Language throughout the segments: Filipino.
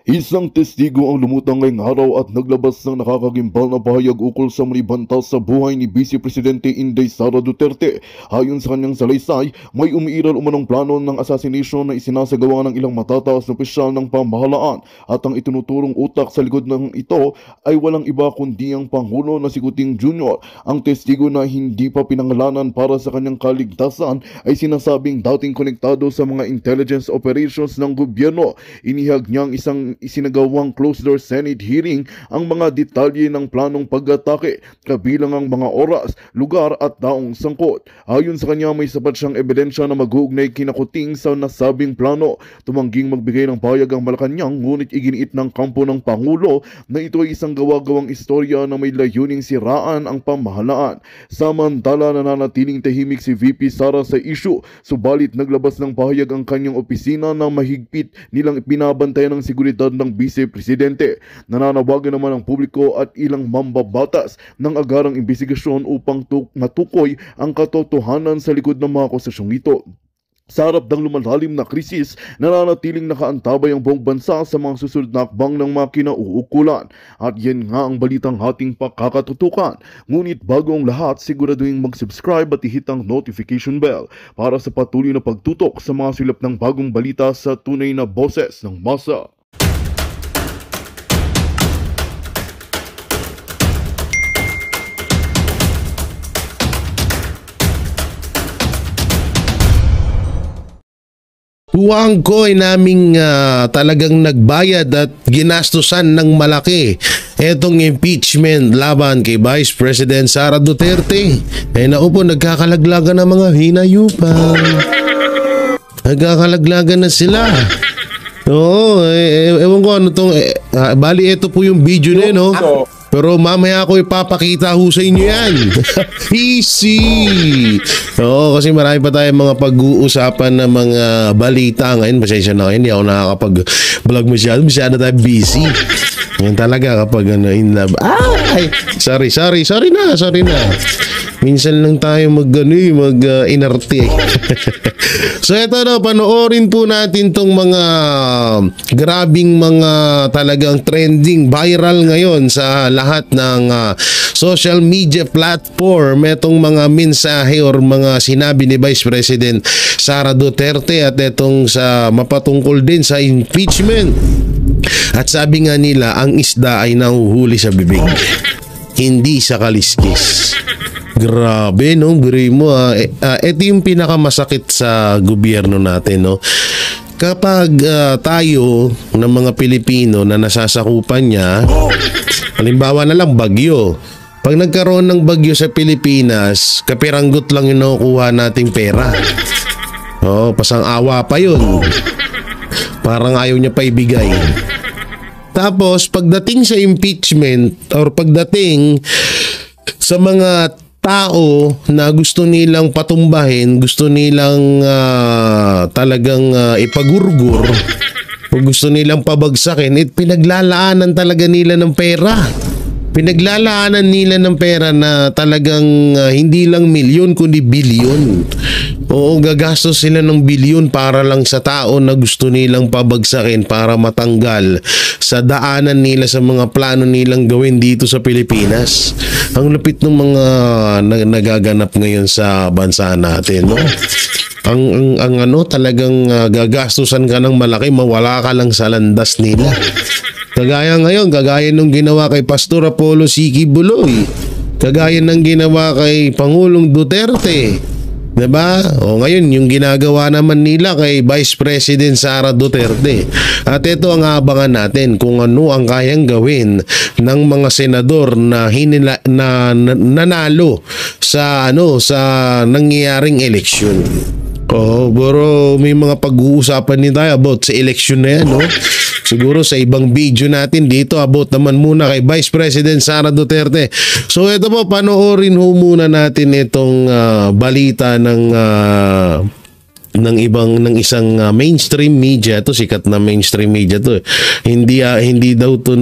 Isang testigo ang lumutang ngayong araw at naglabas ng nakakagimbal na pahayag ukol sa manibanta sa buhay ni Vice Presidente Inday Sara Duterte. Ayon sa kanyang salaysay, may umiiral umanong plano ng assassination na isinasagawa ng ilang matataas na opisyal ng pamahalaan at ang itinuturong utak sa likod ng ito ay walang iba kundi ang Pangulo na si Kuting Jr. Ang testigo na hindi pa pinangalanan para sa kanyang kaligtasan ay sinasabing dating konektado sa mga intelligence operations ng gobyerno. Inihag niyang isang isinagawang closed-door Senate hearing ang mga detalye ng planong pag-atake, kabilang ang mga oras, lugar at taong sangkot. Ayon sa kanya, may sapat siyang ebidensya na mag-uugnay kina Kuting sa nasabing plano. Tumangging magbigay ng pahayag ang Malacanang, ngunit iginiit ng kampo ng Pangulo na ito ay isang gawa-gawang istorya na may layuning siraan ang pamahalaan. Samantala, nananatiling tahimik si VP Sara sa issue, subalit naglabas ng pahayag ang kanyang opisina na mahigpit nilang pinabantayan ng seguridad ng Vice Presidente. Nananawagan naman ang publiko at ilang mambabatas ng agarang investigasyon upang matukoy ang katotohanan sa likod ng mga akusasyong ito. Sa harap ng lumalalim na krisis, nananatiling nakaantabay ang buong bansa sa mga susunod na akbang ng mga kinauukulan. At yan nga ang balitang ating pakakatutukan. Ngunit bago ang lahat, siguraduhin mag-subscribe at ihit ang notification bell para sa patuloy na pagtutok sa mga silap ng bagong balita sa tunay na boses ng masa. Huwag ko ay naming talagang nagbayad at ginastusan ng malaki etong impeachment laban kay Vice President Sara Duterte. Naupo, nagkakalaglagan ng mga hinayupan. Nagkakalaglagan na sila. Oo, ewan ko ano tong, bali ito po yung video na no? Pero mamaya ako ipapakita ho sa inyo yan. Easy! Oo, kasi marami pa tayong mga pag-uusapan na mga balita ngayon. Pasensya na kayo, hindi ako nakakapag-vlog masyado tayo busy. Yan talaga kapag in love. Ay! Sorry na. Minsan lang tayo mag-inarte. So eto na, panoorin po natin tong mga grabing mga talagang trending viral ngayon sa lahat ng social media platform. Etong mga mensahe or mga sinabi ni Vice President Sara Duterte at etong sa mapatungkol din sa impeachment. At sabi nga nila, ang isda ay nahuhuli sa bibig, hindi sa kaliskis. Grabe, no? Biri mo, ito yung pinakamasakit sa gobyerno natin, no? Kapag tayo ng mga Pilipino na nasasakupan niya, halimbawa na lang bagyo. Pag nagkaroon ng bagyo sa Pilipinas, kapiranggot lang yung nakukuha nating pera. Oh, pasang-awa pa yun. Parang ayaw niya pa ibigay. Tapos, pagdating sa impeachment or pagdating sa mga tao na gusto nilang patumbahin, gusto nilang talagang ipagurgur o gusto nilang pabagsakin, pinaglalaanan talaga nila ng pera. Pinaglalaanan nila ng pera na talagang hindi lang milyon kundi bilyon. Oo, gagastos sila ng bilyon para lang sa tao na gusto nilang pabagsakin para matanggal sa daanan nila sa mga plano nilang gawin dito sa Pilipinas. Ang lupit ng mga nagaganap ngayon sa bansa natin, no? Ang ano, talagang gagastusan ka ng malaki, mawala ka lang sa landas nila. Kagaya nung ginawa kay Pastor Apollo Siki Buloy. Kagaya ng ginawa kay Pangulong Duterte. Diba? O ngayon, yung ginagawa naman nila kay Vice President Sara Duterte. At ito ang abangan natin kung ano ang kayang gawin ng mga senador na nanalo sa nangyayaring eleksyon. Oh, bro, may mga pag-uusapan din tayo about sa eleksyon na yan, no? Siguro sa ibang video natin dito about naman muna kay Vice President Sara Duterte. So ito po, panoorin ho muna natin itong balita ng isang mainstream media. To sikat na mainstream media to. Hindi daw to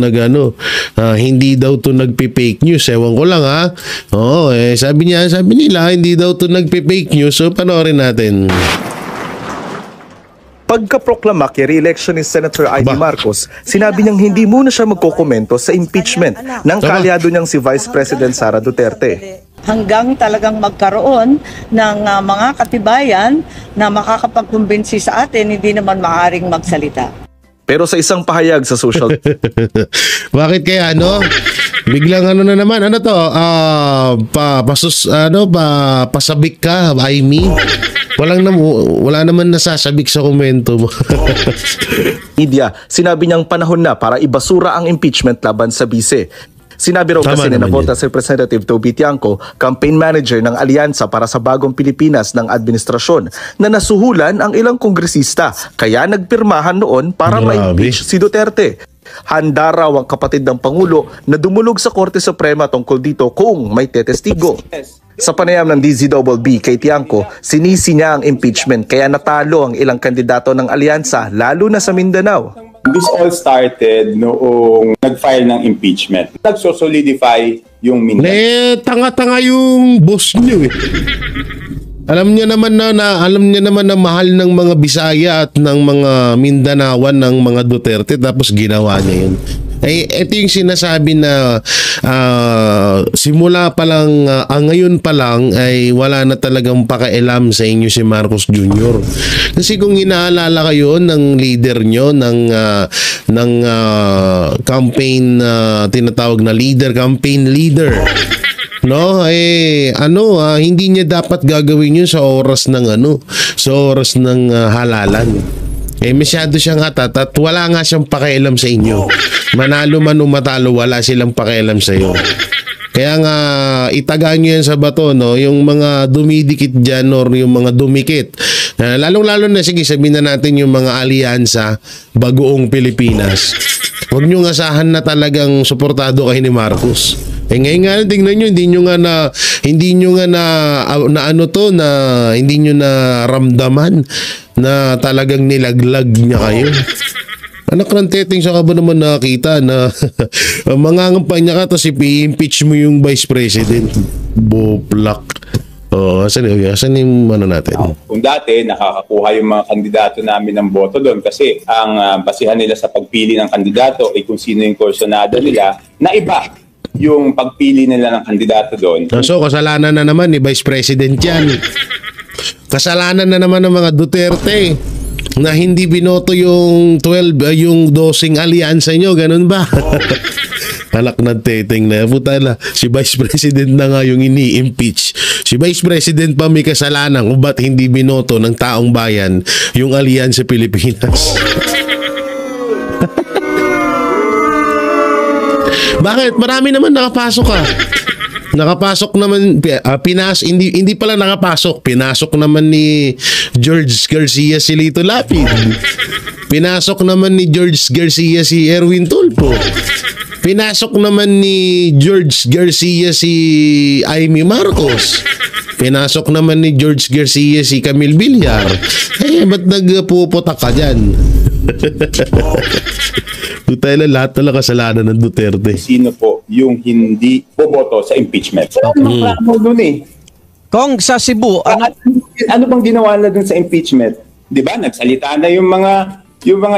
nagpi-fake news. Ewan ko lang ha. Oo, sabi nila hindi daw to nagpi-fake news. So panoorin natin. Pagkaproklama kay re-election ni Senator Amy Aba. Marcos, sinabi niyang hindi muna siya magkokomento sa impeachment ng kaalyado niyang si Vice President Sara Duterte. Hanggang talagang magkaroon ng mga katibayan na makakapagkumbinsi sa atin, hindi naman maaaring magsalita. Pero sa isang pahayag sa social Bakit kaya ano? Biglang ano na naman, ano to? Pasabik ka, I mean. Wala naman nasasabik sa komento mo. media, sinabi niyang panahon na para ibasura ang impeachment laban sa bise. Sinabi raw Tama kasi ni naman Navota si Representative Toby Tiangco, campaign manager ng Alyansa para sa Bagong Pilipinas ng administrasyon, na nasuhulan ang ilang kongresista kaya nagpirmahan noon para Grabe. ma-impeach si Duterte. Handa raw ang kapatid ng Pangulo na dumulog sa Korte Suprema tungkol dito kung may tetestigo. Sa panayam ng DZBB kay Tiangco, sinisi niya ang impeachment kaya natalo ang ilang kandidato ng alyansa lalo na sa Mindanao. This all started noong nag-file ng impeachment. Nagsosolidify yung Mindanao. Tanga-tanga yung boss niyo eh. Alam niya naman na mahal ng mga Bisaya at ng mga Mindanawan ng mga Duterte, tapos ginawa niya yun. Ito yung sinasabi na simula pa lang, ngayon pa lang ay wala na talagang pakialam sa inyo si Marcos Jr. Kasi kung inaalala kayo ng leader nyo ng campaign, tinatawag na campaign leader, no, hindi niya dapat gagawin yun sa oras ng halalan. Masyado siyang atat at wala nga siyang pakialam sa inyo. Manalo man o matalo, wala silang pakialam sa iyo. Kaya nga itagaan nyo yan sa bato, no? Yung mga dumidikit dyan or yung mga dumikit. Lalong-lalo na, sige, sabihin na natin yung mga alyansa bagoong Pilipinas. Huwag nyo asahan na talagang suportado kayo ni Marcos. Ngayon nga, tingnan nyo, hindi nyo na ramdaman na talagang nilaglag niya kayo. Anak ng teteng, saka ba naman nakita na mangangampanya ka tapos i-impeach mo yung Vice President? Boplak. Asan yung natin? Kung dati, nakakakuha yung mga kandidato namin ng boto doon kasi ang basihan nila sa pagpili ng kandidato ay kung sino yung kursunada nila, na iba yung pagpili nila ng kandidato doon. So, kasalanan na naman ni Vice President yan. Kasalanan na naman ng mga Duterte na hindi binoto yung 12 alyansa nyo, ganun ba? Anak ng teteng na, puta na, si Vice President na nga yung ini-impeach. Si Vice President pa may kasalanan kung ba't hindi binoto ng taong bayan yung Alyansa Pilipinas. Bakit? Marami naman nakapasok ka. Nakapasok naman, hindi pala nakapasok, pinasok naman ni George Garcia si Lito Lapid. Pinasok naman ni George Garcia si Erwin Tulfo. Pinasok naman ni George Garcia si Amy Marcos. Pinasok naman ni George Garcia si Camille Villar. Ba't nagpuputak ka dyan? Tayo lang, lahat talaga kasalanan ng Duterte. Sino po yung hindi boboto sa impeachment? Kung sa Cebu, ano bang ginawa na dun sa impeachment? 'Di ba? Nagsalita na yung mga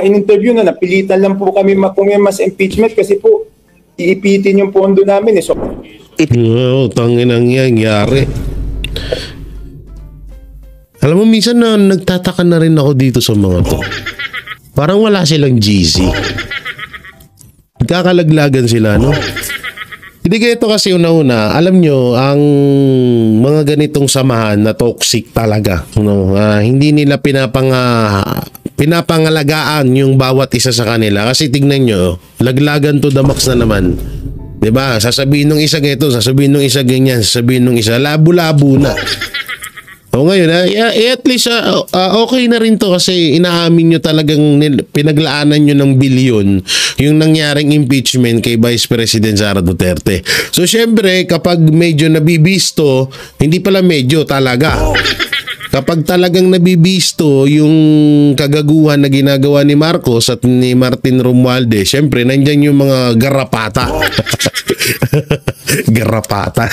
in-interview na napilitan lang po kami pumiyama sa impeachment kasi po iipitin yung pondo namin eh. So, tangin ang nangyari. Alam mo, minsan na nagtataka na rin ako dito sa mga to. Parang wala silang GC. Kakalaglagan sila, no? Hindi ganito kasi una-una, alam nyo, ang mga ganitong samahan na toxic talaga, no? Hindi nila pinapangalagaan yung bawat isa sa kanila. Kasi tignan nyo, laglagan to the max na naman. 'Di ba? Sasabihin nung isa ganito, sasabihin nung isa ganyan, sasabihin nung isa labo-labo na. O ngayon, at least okay na rin to kasi inaamin nyo talagang pinaglaanan nyo ng bilyon yung nangyaring impeachment kay Vice President Sara Duterte. So syempre, kapag medyo nabibisto, hindi pala medyo talaga. kapag talagang nabibisto yung kagaguhan na ginagawa ni Marcos at ni Martin Romualdez, syempre nandyan yung mga garapata. Garapata.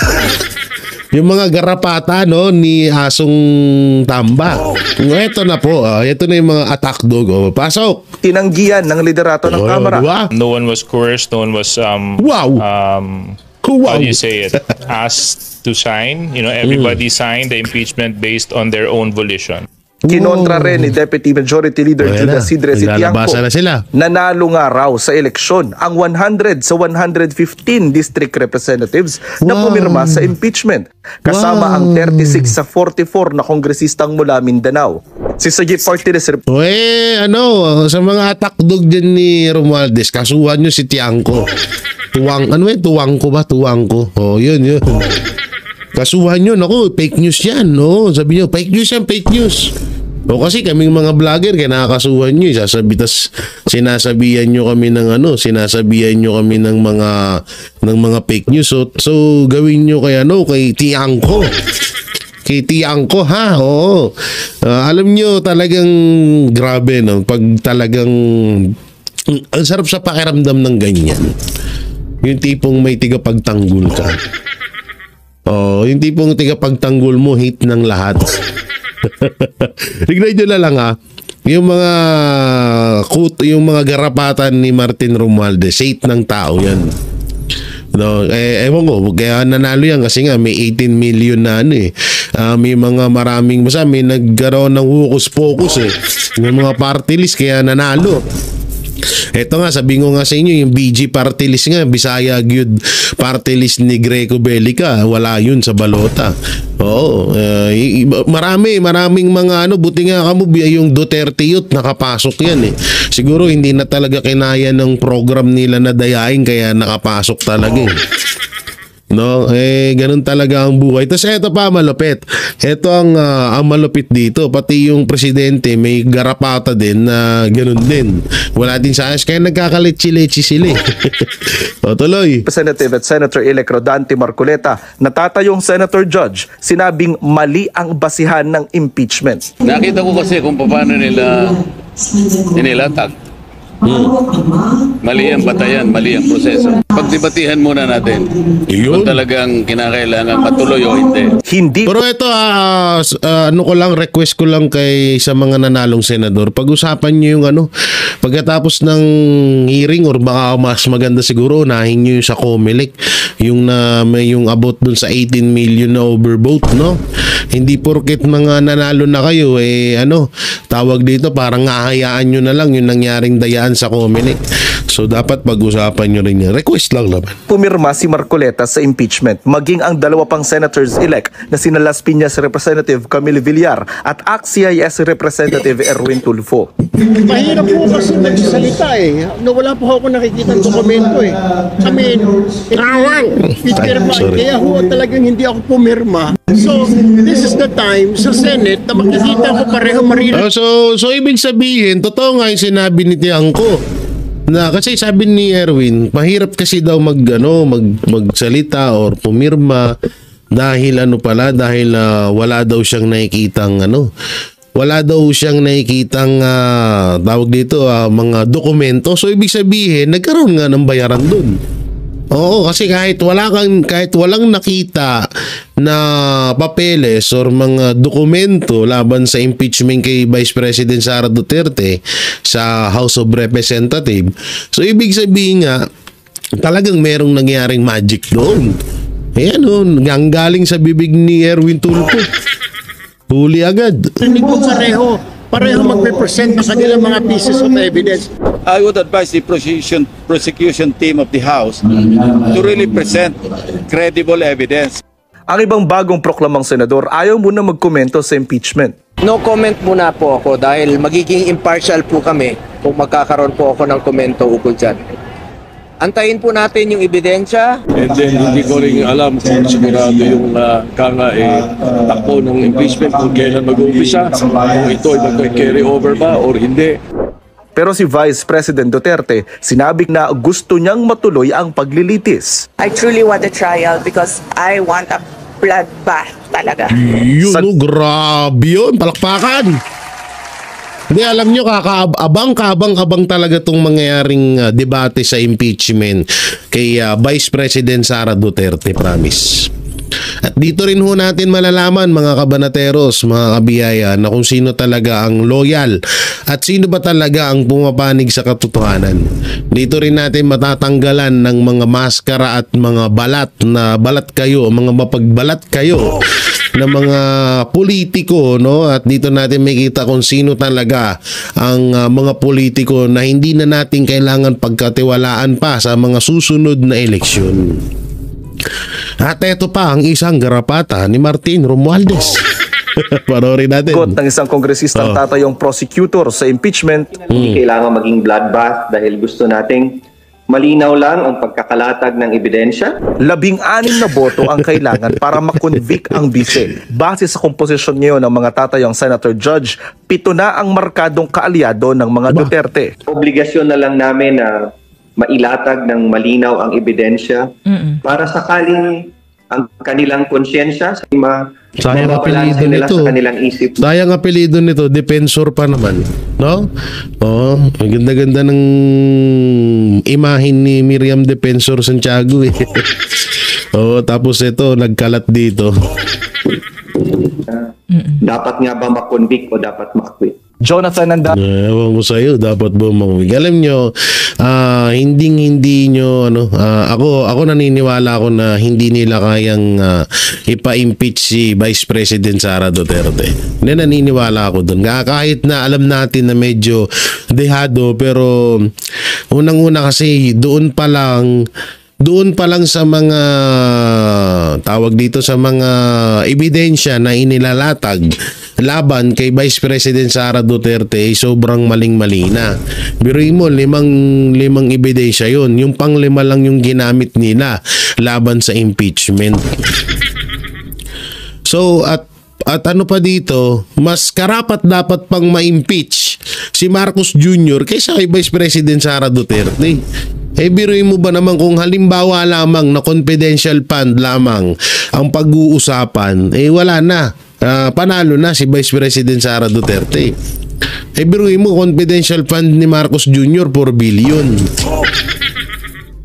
Yung mga garapata no ni Asong Tamba. Ito na po, ito na yung mga attack dog. Pasok. Tinanggihan ng liderato ng Kamara. Diba? No one was coerced, no one was Wow. how do you say it, asked to sign. You know, everybody signed the impeachment based on their own volition. Kinontra rin ni Deputy Majority Leader Judas Sidre Naglalabasan na sila. Nanalo nga raw sa eleksyon ang 100 sa 115 district representatives na pumirma sa impeachment. Kasama ang 36 sa 44 na kongresistang mula Mindanao. Si Sagip Partilles sa mga attack dog dyan ni Romualdez, kasuhan nyo si Tiangco. Tuwangco ba? Tuwangco. Yun. Kasuhan nyo, naku, fake news yan. Sabi nyo, fake news yan, fake news. Kasi kaming mga vlogger, kinakasuhan nyo, sinasabihan nyo kami ng mga fake news. So gawin nyo kay Tiangco. Kay Tiangco, ha? Oo. Alam nyo, talagang grabe, no? Pag talagang ang sarap sa pakiramdam ng ganyan. Yung tipong may tigapagtanggol ka. Yung tipong tigapagtanggol mo, hate ng lahat. Tignan nyo na lang yung mga garapatan ni Martin Romualdez, hate ng tao yan. Ewan ko, kaya nanalo yan kasi nga may 18 million na may mga maraming may nagkaroon ng hocus-pocus may mga party list kaya nanalo. Ito nga, sabi ko nga sa inyo, yung BG party list nga, Bisaya Gyud party list ni Greco Belica, wala yun sa balota. Maraming mga buti nga yung Duterte Youth, nakapasok yan Siguro hindi na talaga kinaya ng program nila na dayain, kaya nakapasok talaga ganun talaga ang buhay. Tapos eto pa malupit. Ito ang malupit dito. Pati yung presidente may garapata din na ganun din. Wala din sa ayos. Kaya nagkakaletsi-letsi sila tuloy. Representative at Senator-elect Rodante Marcoleta, natatayong Senator Judge, sinabing mali ang basihan ng impeachment. Nakita ko kasi kung paano nila inilatag. Mali ang batayan, mali ang proseso. Pagdebatihan muna natin kung talagang kinakailangan matuloy o hindi. Pero ito, request ko lang sa mga nanalong senador, pag-usapan nyo yung pagkatapos ng hearing, or baka mas maganda siguro, unahin nyo yung sa COMELEC, yung about dun sa 18 million na overvote, no? Hindi porket mga nanalo na kayo, tawag dito, parang hahayaan nyo na lang yung nangyaring dayaan sa COMELEC. So dapat pag-usapan nyo rin yan. Request lang naman. Pumirma si Marcoleta sa impeachment, maging ang dalawa pang senators-elect na sina Las Piñas Representative Camille Villar at ACT-CIS Representative Erwin Tulfo. Mahirap po kasi magsalita wala po ako nakikita ng dokumento Pipirma. Kaya talagang hindi ako pumirma. So, this is the time sa Senate na makikita ko pareho marina. So ibig sabihin, totoo nga yung sinabi ni Tiangco. Kasi sabi ni Erwin, mahirap kasi daw magsalita or pumirma dahil wala daw siyang nakikitang tawag dito mga dokumento. So ibig sabihin, nagkaroon nga ng bayaran doon. Oo, kasi kahit walang nakita na papeles or mga dokumento laban sa impeachment kay Vice President Sara Duterte sa House of Representatives, so ibig sabihin nga talagang merong nangyaring magic doon. Ayan galing sa bibig ni Erwin Tulfo. Huli agad. Hindi ko pareho magpe-present ng kanilang mga pieces of evidence. I would advise the prosecution team of the House to really present credible evidence. Ang ibang bagong proklamang senador ayaw muna magkomento sa impeachment. No comment muna po ako dahil magiging impartial po kami kung magkakaroon po ako ng komento ukol dyan. Antayin po natin yung ebidensya. And then hindi ko rin alam kung sigurado yung takbo ng impeachment kung kailan mag-uumpisa, kung ito ay mag-carry over ba or hindi. Pero si Vice President Duterte, sinabi na gusto niyang matuloy ang paglilitis. I truly want a trial because I want bloodbath talaga. Yun, grabe yun. Palakpakan. Hindi, alam nyo, kaabang talaga itong mangyayaring debate sa impeachment kay Vice President Sara Duterte, promise. At dito rin ho natin malalaman, mga kabanateros, mga kabiyaya, na kung sino talaga ang loyal at sino ba talaga ang pumapanig sa katotohanan. Dito rin natin matatanggalan ng mga maskara at mga balat na balat kayo, mga mapagbalat kayo na mga politiko, no? At dito natin makita kung sino talaga ang mga politiko na hindi na natin kailangan pagkatiwalaan pa sa mga susunod na eleksyon. At ito pa ang isang garapata ni Martin Romualdez. Panoorin natin. Ng isang kongresistang tatayong prosecutor sa impeachment. Hindi kailangan maging bloodbath dahil gusto nating malinaw lang ang pagkakalatag ng ebidensya. 16 na boto ang kailangan para makonvict ang bise. Base sa komposisyon ngayon ng mga tatayong senator judge, 7 na ang markadong kaalyado ng mga Duterte. Obligasyon na lang namin na mailatag ng malinaw ang ebidensya para sakaling ang kanilang konsyensya sayang apelido nila nito. Sa kanilang isip. Sayang apelido nito, defensor pa naman, no? Oh, ang ganda-ganda ng imahin ni Miriam Defensor Santiago eh. Oh, tapos ito nagkalat dito. Dapat nga ba makonvict o dapat ma-acquit? Jonathan Nanda. Ewan ko sa'yo, dapat ba mamig? Alam nyo, hindi nyo, ako naniniwala ako na hindi nila kayang ipa-impeach si Vice President Sara Duterte. Hindi, naniniwala ako dun. Kahit na alam natin na medyo dehado, pero unang-una kasi doon pa lang sa mga tawag dito sa mga ebidensya na inilalatag laban kay Vice President Sara Duterte ay sobrang maling-mali na. Biruin mo, limang ebidensya yun. Yung pang-5 lang yung ginamit nila laban sa impeachment. So, at ano pa dito, mas karapat dapat pang ma-impeach si Marcos Jr. kaysa kay Vice President Sara Duterte. Eh, biruin mo ba naman kung halimbawa lamang na confidential fund lamang ang pag-uusapan, eh wala na. Panalo na si Vice President Sara Duterte. Eh, biruin mo, confidential fund ni Marcos Jr. 4 billion.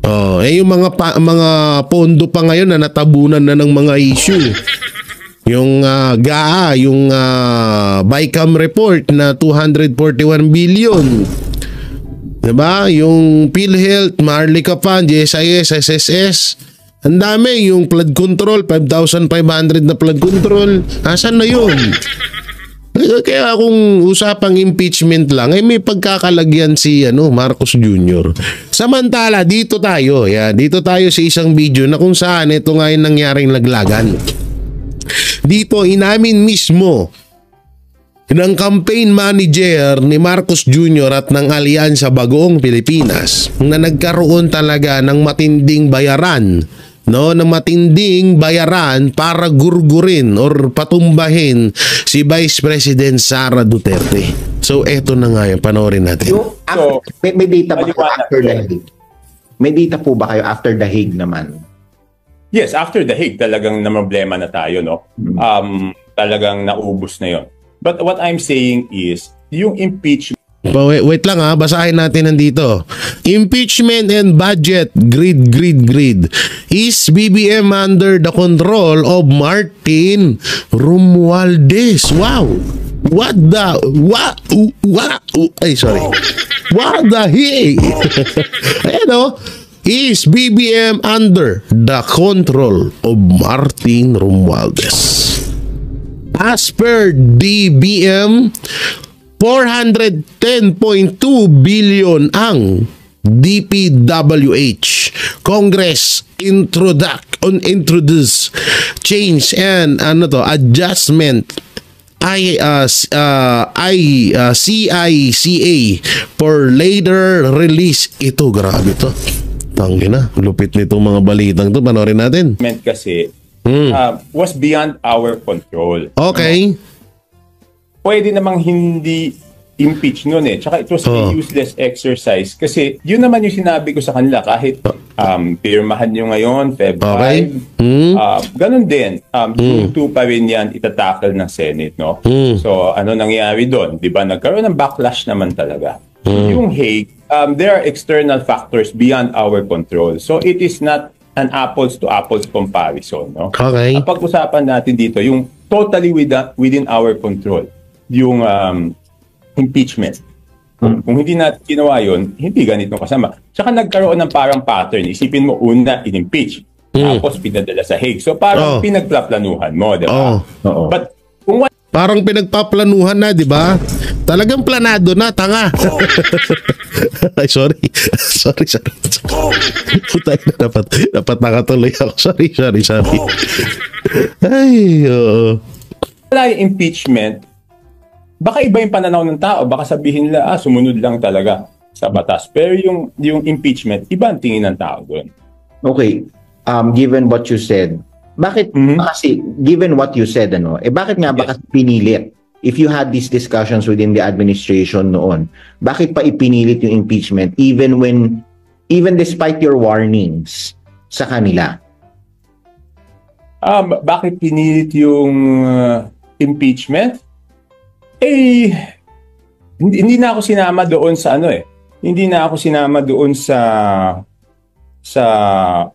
Oh, eh yung mga pondo pa ngayon na natabunan na ng mga issue. Yung GAA, yung BICAM report na 241 billion. Diba? Yung PhilHealth, Maharlika Fund, GSIS, SSS. Ang dami. Yung flood control, 5,500 na flood control. Asan na yun? Kaya kung usapang impeachment lang, eh may pagkakalagyan si Marcos Jr. Samantala, dito tayo sa isang video na kung saan ito nga yung nangyaring laglagan. Dito, inamin mismo ng campaign manager ni Marcos Jr. at ng Alyansa Bagoong Pilipinas na nagkaroon talaga ng matinding bayaran, ng matinding bayaran para gurgurin or patumbahin si Vice President Sara Duterte. So eto na nga yung panoorin natin. May data ba kayo after the Hague? May data po ba kayo after the Hague naman? Yes, after the Hague talagang na problema na tayo, no? Talagang naubos na yon. But what I'm saying is, yung impeachment... Wait lang basahin natin nandito. Impeachment and budget, grid. Is BBM under the control of Martin Romualdez? Wow! What the heck? Ayan is BBM under the control of Martin Romualdez? As per DBM, 410.2 billion ang DPWH. Congress introduce change and adjustment CICA for later release. Ito, grabe to. Tangina, lupit nitong mga balitang to. Panoorin natin. Kasi was beyond our control. Okay. Pwede namang hindi impeach nun eh. Tsaka it was a useless exercise kasi yun naman yung sinabi ko sa kanila kahit pirmahan nyo ngayon, Feb 5. Okay. Ganun din. June 2 pa rin yan itatakal ng Senate, no? So, ano nangyari doon? Di ba? Nagkaroon ng backlash naman talaga. Yung Hague, there are external factors beyond our control. So, it is not an apples to apples comparison, no? Okay. Ang pag-usapan natin dito, yung totally within our control, yung impeachment. Kung hindi natin ginawa yun, hindi ganito kasama. Tsaka nagkaroon ng parang pattern. Isipin mo, una, in-impeach. Tapos pinadala sa Hague. So parang pinagplaplanuhan mo, di ba? But kung parang pinagpaplanuhan na, di ba? Talagang planado na, tanga. Ay, sorry. Sorry. Putay na, dapat nakatuloy ako. Sorry. Ay, wala yung impeachment, baka iba yung pananaw ng tao. Baka sabihin nila, sumunod lang talaga sa batas. Pero yung impeachment, iba ang tingin ng tao doon. Okay. Given what you said, bakit kasi given what you said bakit nga ba pinilit? If you had these discussions within the administration noon, bakit pa ipinilit yung impeachment even despite your warnings sa kanila? Bakit pinilit yung impeachment? Hindi na ako sinama doon sa Hindi na ako sinama doon sa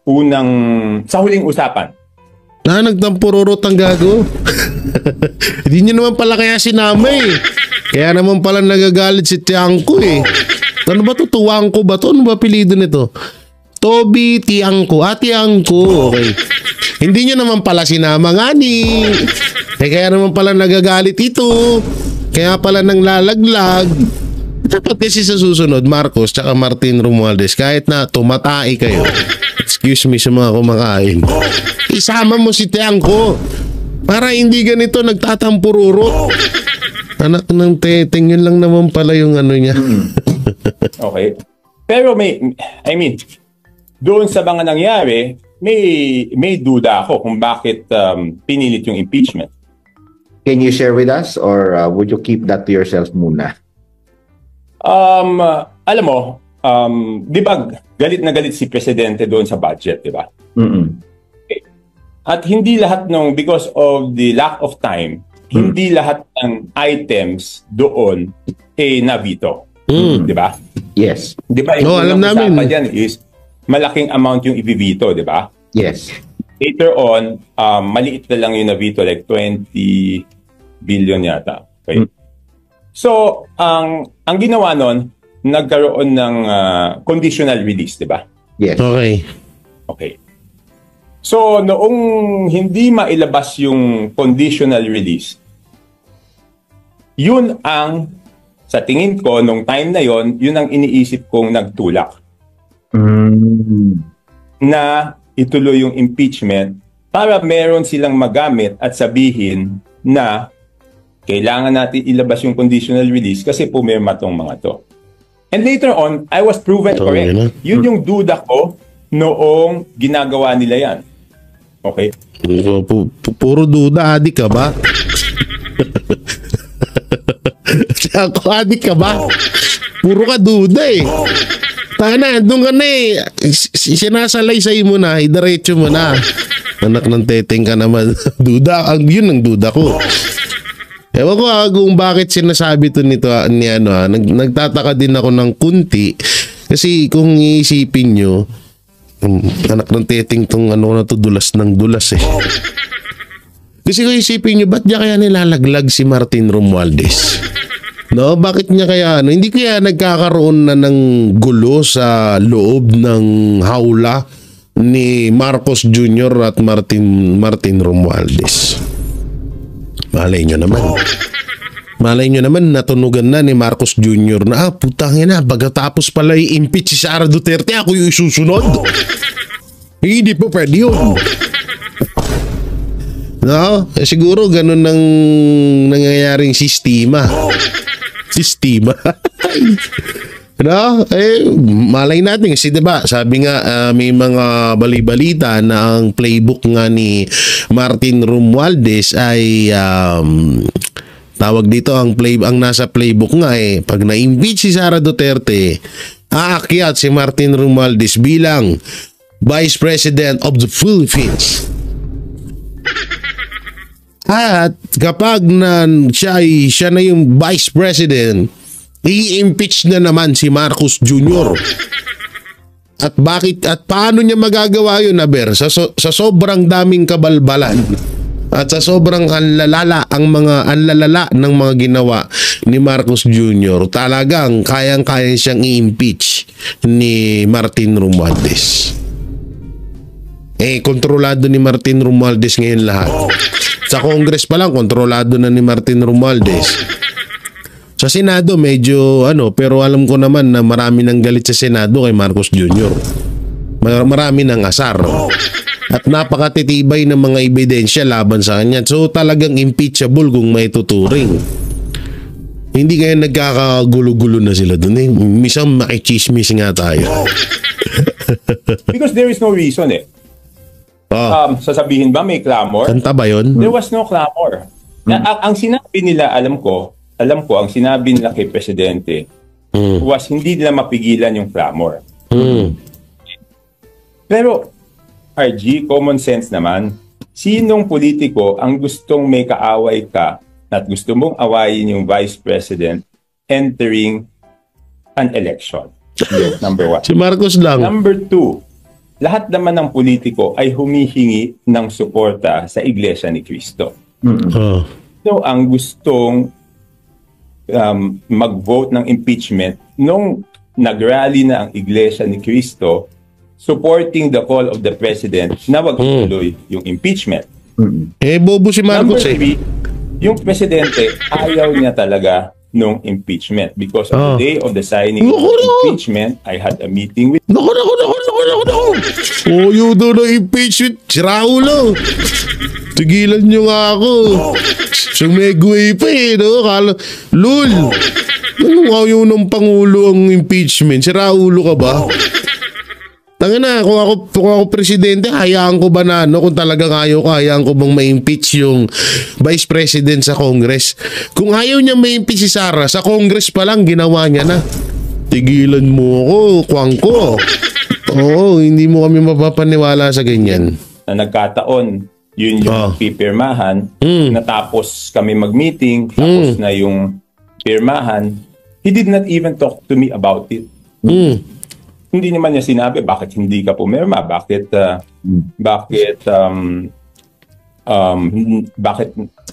huling usapan. Nagtampururot ang gago. Hindi nyo naman pala kaya sinama Kaya naman pala nagagalit si Tiangco Ano ba to? Tuwangco ba to? Ano ba apelido nito? Toby Tiangco. Tiangco. Okay. Hindi nyo naman pala sinama nga kaya naman pala nagagalit ito. Kaya pala nang lalaglag. Dapat kasi sa susunod, Marcos tsaka Martin Romualdez, kahit na tumatai kayo, excuse me sa mga kumakain, isama mo si Tiangco para hindi ganito nagtatampururot. Anak ng teteng, yun lang naman pala yung niya. Okay. Pero doon sa mga nangyari, may duda ako kung bakit pinilit yung impeachment. Can you share with us or would you keep that to yourself muna? Alam mo, di ba galit na galit si Presidente doon sa budget, di ba? Okay. At hindi lahat because of the lack of time, hindi lahat ng items doon na-veto. Di ba? Yes. Di ba? Alam namin. Usapan dyan is malaking amount yung i-veto, di ba? Yes. Later on, maliit na lang yung na-veto, like 20 billion yata. Okay. So, ang ginawa nun, nagkaroon ng conditional release, di ba? Yes. Okay. So, noong hindi mailabas yung conditional release, yun ang, sa tingin ko, nung time na yun ang iniisip kong nagtulak. Na ituloy yung impeachment para meron silang magamit at sabihin na kailangan natin ilabas yung conditional release kasi pumirma tong mga to. And later on, I was proven correct. Yun yung duda ko noong ginagawa nila yan. Okay? Puro duda, adik ka ba? Ako, adik ka ba? Puro ka duda Tana, doon ka na sinasalaysay mo na, idiretso mo na. Anak ng teteng ka naman. Duda, yun ang duda ko. Ewan ko kung bakit sinasabi to nito nagtataka din ako ng kunti kasi kung iisipin nyo, anak ng teteng tong na to, dulas ng dulas Kasi kung isipin nyo, ba't niya kaya nilalaglag si Martin Romualdez? No, bakit niya kaya hindi kaya nagkakaroon na ng gulo sa loob ng hawla ni Marcos Jr. at Martin Romualdez? Malay nyo naman natunugan na ni Marcos Jr. na putangin na, pagkatapos pala i-impeach si Sara Duterte, ako yung isusunod. Hindi po pwede yun. No? Siguro ganun ang nangyayaring sistema. No? Malay natin kasi diba, sabi nga may mga balibalita na ang playbook nga ni Martin Romualdez ay tawag dito ang nasa playbook nga pag na-impeach si Sara Duterte, aakyat si Martin Romualdez bilang Vice President of the Philippines. At kapag siya na yung Vice President, i-impeach na naman si Marcos Jr. At bakit at paano niya magagawa yun, Aber? Sa sobrang daming kabalbalan at sa sobrang anlalala ng mga ginawa ni Marcos Jr., talagang kayang-kaya siyang i-impeach ni Martin Romualdez. Kontrolado ni Martin Romualdez ngayon lahat. Sa Congress pa lang, kontrolado na ni Martin Romualdez. Sa Senado, medyo pero alam ko naman na marami nang galit sa Senado kay Marcos Jr. Marami nang asar. At napakatitibay ng mga ebidensya laban sa kanya. So talagang impeachable kung may tuturing. Hindi kaya nagkakagulo-gulo na sila dun eh. Misang makichismis nga tayo. Because there is no reason eh. Sasabihin ba may clamor? Kanta ba yun? There was no clamor. Ang sinabi nila, alam ko, ang sinabi nila kay Presidente was hindi nila mapigilan yung clamor. Pero, RG, common sense naman, sinong politiko ang gustong may kaaway ka at gusto mong awayin yung Vice President entering an election? Number 1. Si Marcos lang. Number 2, lahat naman ng politiko ay humihingi ng suporta sa Iglesia ni Cristo. So, ang gustong mag-vote ng impeachment nung nag-rally na ang Iglesia ni Cristo supporting the call of the President na wag ituloy yung impeachment. Bobo si Marcos. Number 3, yung Presidente ayaw niya talaga nung impeachment because on the day of the signing of the impeachment, I had a meeting with... Naku! Yun daw na impeachment. Si Raulo. Tigilan nyo nga ako. Sumegway pa no? Lul. Anong ayaw ng Pangulo ang impeachment? Si Raulo ka ba? Tangina, kung ako presidente, hayaan ko ba na kung talagang ayaw ko, hayaan ko bang ma-impeach yung Vice President sa Congress? Kung ayaw niya ma-impeach si Sara, sa Congress pa lang ginawa niya na. Tigilan mo ako, kwangko. Oo, hindi mo kami mapapaniwala sa ganyan. Na nagkataon, yun yung pipirmahan, natapos kami mag-meeting, tapos na yung pirmahan, he did not even talk to me about it. Hindi naman niya sinabi bakit hindi ka pumirma, bakit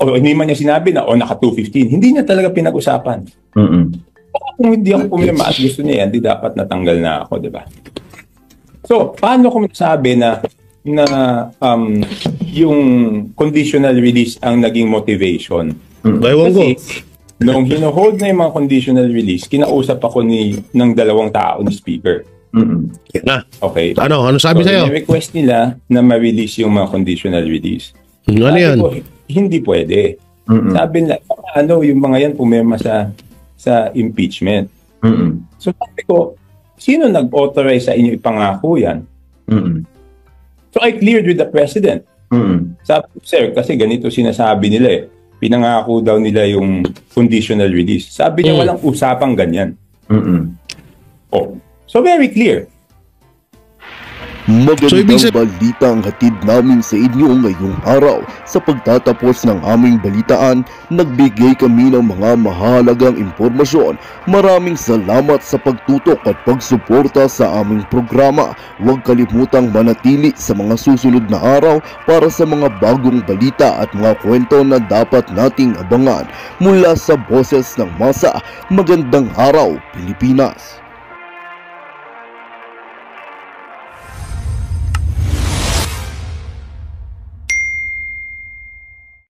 hindi man niya sinabi na naka 215. Hindi niya talaga pinag-usapan. Kung hindi ako pumirma at gusto niya, hindi dapat natanggal na ako, di ba? So, paano ko sabi na yung conditional release ang naging motivation? Kasi nung hino-hold na yung mga conditional release, kinausap ako ng dalawang tao ni Speaker. Okay. Ano sabi sa'yo? Request nila na ma-release yung mga conditional release. Ano yan? Ko, hindi pwede. Sabi nila, yung mga yan pumirma sa impeachment. So sabi ko, sino nag-authorize sa inyo ipangako yan? So I cleared with the President. Sabi, sir, kasi ganito sinasabi nila eh. Pinangako daw nila yung conditional release. Sabi niya, walang usapang ganyan. So very clear. Magandang balita ang hatid namin sa inyo ngayong araw. Sa pagtatapos ng aming balitaan, nagbigay kami ng mga mahalagang impormasyon. Maraming salamat sa pagtutok at pagsuporta sa aming programa. Huwag kalimutang manatili sa mga susunod na araw para sa mga bagong balita at mga kwento na dapat nating abangan. Mula sa Boses ng Masa, magandang araw, Pilipinas!